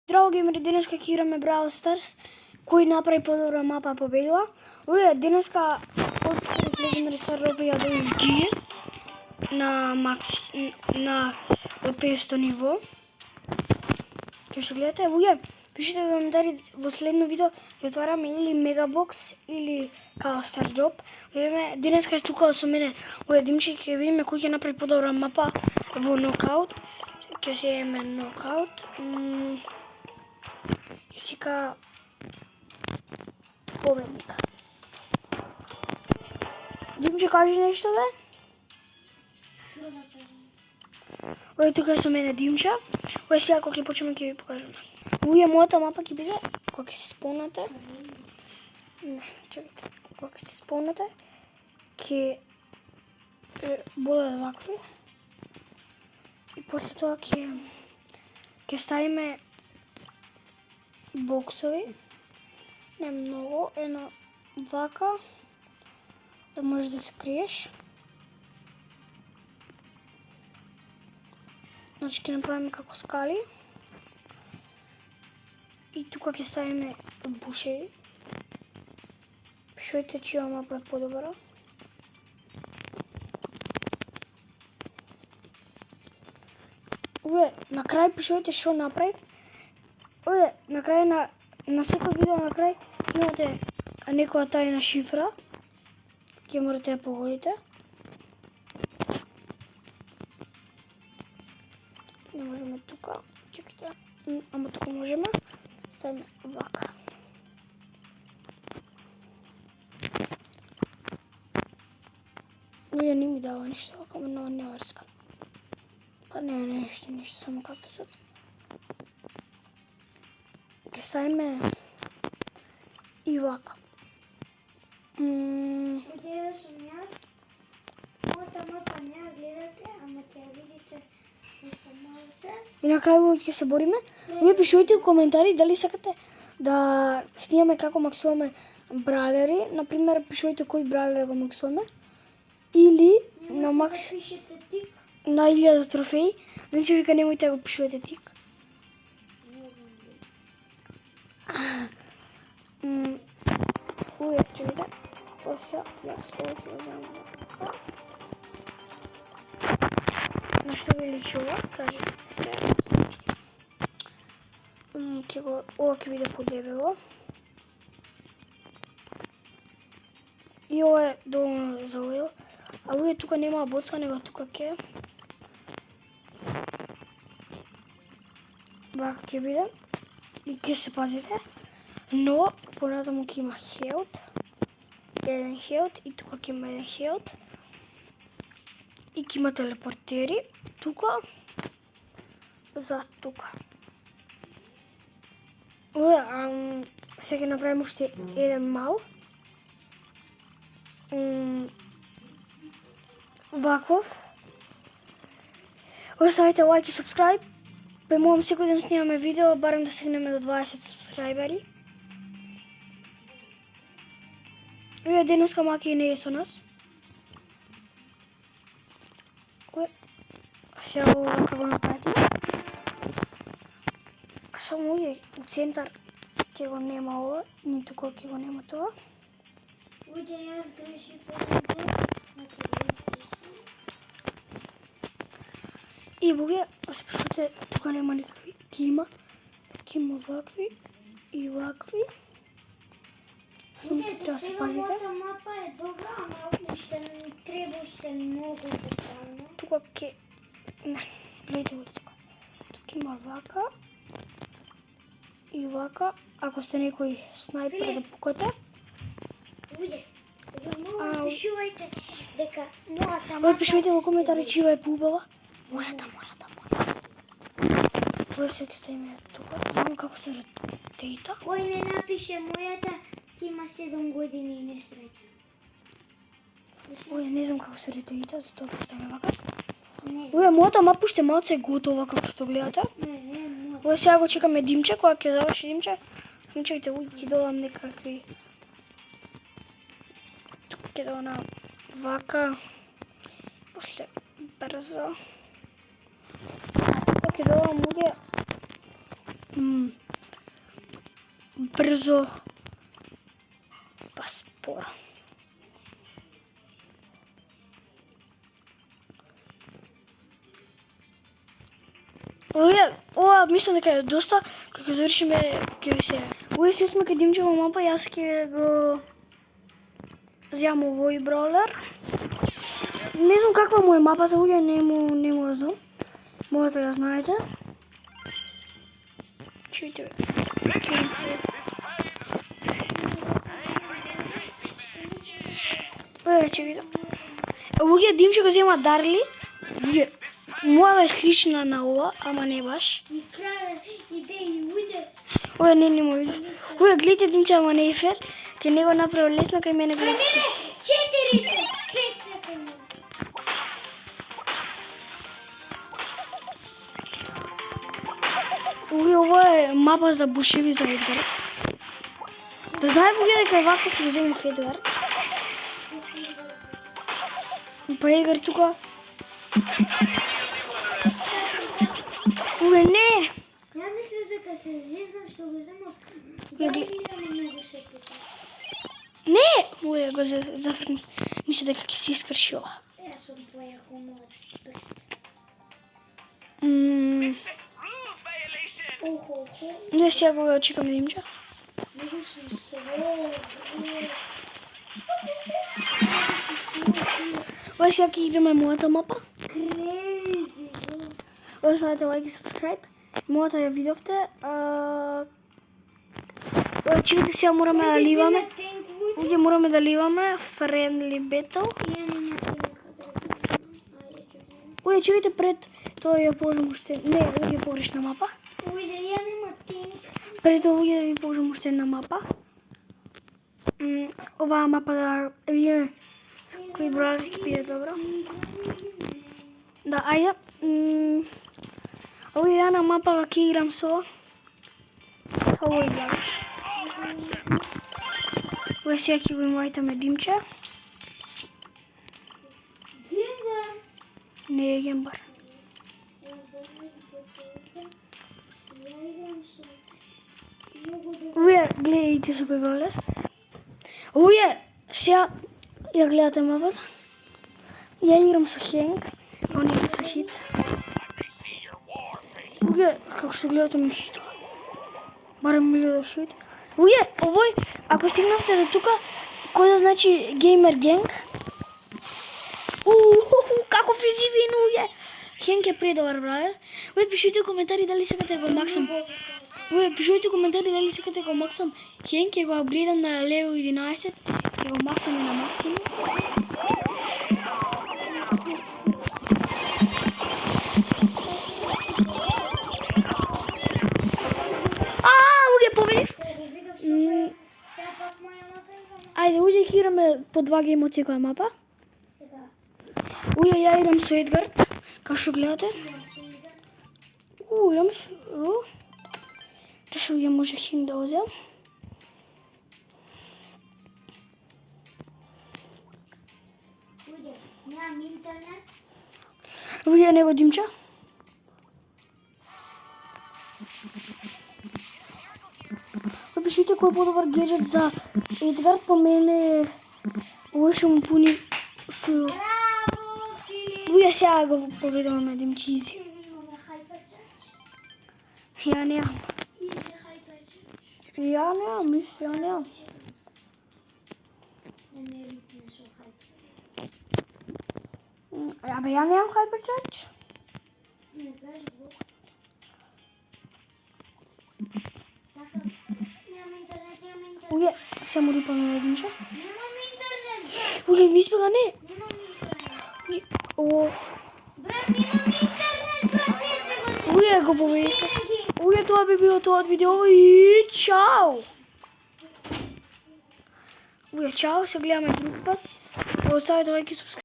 Здраво геймери, денеска ќе играме Brawl Stars. Кој направи подобра мапа победила. Луѓе, денеска од Legendary Star Roleplay ја дојдев ги на макс на 500 ниво. Ќе се гледате, луѓе, пишете во коментари во следно видео ја отвараме или Мегабокс или Brawl Stars Drop. Луѓе, денеска е тука со мене. Луѓе, Димче, ќе видиме кој ќе направи подобра мапа во нокаут. Ќе се еме нокаут. Ќе си ка победник. Димче, кажи нешто, бе? Што да кажам? Ој, тука е со мене Димче. Ој, сега кога ќе почнеме ќе ви покажам. Луѓе, мојата мапа ќе биде кога ќе се спомнете. Не, чекайте. Кога ќе се спомнете, ќе будат вакви. И после тоа ќе ставиме боксови. Не многу, едно вака, да можеш да се криеш. Значи ќе направиме како скали. И тука ќе ставиме бушеви. Пишете чија мапа е подобра. Уве, на крај пишете што направив. Овде, на крај на секој видео на крај имате некоја тајна шифра. Ќе можете да погодите. Не можеме тука. Чекайте. Ама тука можеме. Ставиме вака. Овде не ми дава нешто, како много неврска. Па не нешто, само кактусот. Ќе ставиме и вака. Одеве сум јас. Мојата мапа не ја гледате, ама ќе ја видите нешто малце. И на крај ќе се бориме. Вие пишете у коментари дали сакате да снимаме како максуваме бралери. Например, пишете кој бралер го максуваме. Или на макс Пишете тик. на 1000 трофеи. Значи вика немојте да го пишувате тик. Не знам дали. Уе, чекайте. Ося, јас овој ќе го земам вака. На што ви личи ова? Кажете. Ова ќе биде подебело. И ова е доволно за ойл. А овие тука нема боцка, него тука ќе вака ќе биде. И ќе се пазите. Но понатаму ќе има хелт. Еден хелт и тука ќе има еден хелт. И ќе има телепортери. Тука. За тука. Сега ќе направим уште еден мал. Ваков. Оставите лайк и субскрайб. Премолам секој ден снимаме видео, барем да стигнеме до 20 субскрайбери. Вие денеска Маки не е со нас. Сега вака го направите. Само ује, у центар ќе го нема ова, ни тука ќе го нема тоа. Ујде јас грешив еден пат, ма ќе го избрисам. И боге, спишете, тука нема никакви, ќе има вакви и вакви. Само ќе треба да се пазите. Мојата мапа е добра, ама уште треба уште многу детално. Тука ќе... Не, гледайте го тука. Тука има вака и вака. Ако сте некој снайпер да пукате. Ујде, многу пишувајте дека мојата Ој, мапа... пишувајте во коментари чија е поубава. Мојата. Ој, се ќе ставиме тука. Само како се ретейта. Кој не напише мојата, ќе има 7 години и не среќа. Ој, не знам како се ретейта, затоа ќе ставиме вака. Не, Ој, мојата мапа уште малце е готова, како што гледате. не, Ој, сега го чекаме Димче, кога ќе заврши Димче. Чекайте, ќе додам некакви... Тука ќе додам вака. После брзо. Тука ќе додам луѓе брзо па споро. Ова мислам дека е доста, како завршиме ќе се. Овие се сме кај Димчева мапа, јас ќе го земам овој браулер. Не знам каква му е мапата, луѓе, не му знам. Можете да знаете. Чујте. Ќе видам. Луѓе, Димче го зема Дарли. Луѓе, моја е слична на ова, ама не баш. Ова не му видиш. Ова гледате Димче, ама не е фер. Ке него направи лесно, кај мене гледате. 4 5 секунди. Ова е мапа за бушеви за Едгар. Да знае луѓе дека вака ќе го земе Едгар. Па Едгар тука. Ова не! Ја мислам дека се зезнам што го земам. Да играме многу се пута. Не! Ова го зафркнав. Мисля дека ќе се искрши ова. Јас сум појако мојот. Не сега го чекам да Димче. Многу сум се. Ова сега ќе играме мојата мапа. Crazy. Оставете лайк и subscribe. Мојата ја видовте. Чујте, сега мораме да ливаме. Луѓе, мораме да ливаме Friendly Battle. Луѓе, чујте, пред тоа ја положам уште. Не, луѓе, погрешна мапа. Ујде, ја нема тинк. Пред тоа луѓе да ви положам уште една мапа. Оваа мапа да видиме кој браулер ќе биде добро. Да, ајде. Ова е една мапа ќе играм со овој браулер. Ова сега ќе го инвајтаме Димче. Гембар. Не е гембар. Овие гледайте со кој браулер. Овие сега ја гледате мапата. Ја играм со Хенк, а он игра со Хит. Овие како што гледате ми Хит. Барем ми гледа Хит. Овие, овој, ако стигнавте до тука, кој да значи Gamer Gang? Како физивин, овие. Хенк е предобар браулер. Овие пишете коментари дали сакате го максам. Овие пишете коментари дали сакате го максам Хенк, ќе го апгрейдам на level 11, ќе го максаме на максимум. Луѓе, победив. Ајде, луѓе, ќе играме по 2 гейма од секоја мапа. Луѓе, ја играм со Едгард, како што гледате. Ја мислам. Тешо ја може Хинг да озем. Нямам интернет. Луѓе, него Димче. Пишите кој е подобар гаджет за Едгард, по мене овој што му пуни со... Луѓе, сега го победуваме Димче изи. Ја немам. Ја немам. Абе, ја немам Hypercharge. Луѓе, се му рипаме на Димче. Луѓе, ми избега, не. Луѓе, го победихме. Луѓе, тоа би било тоа од видео и чао! Луѓе, чао, се гледаме друг пат. Оставете лайк и subscribe.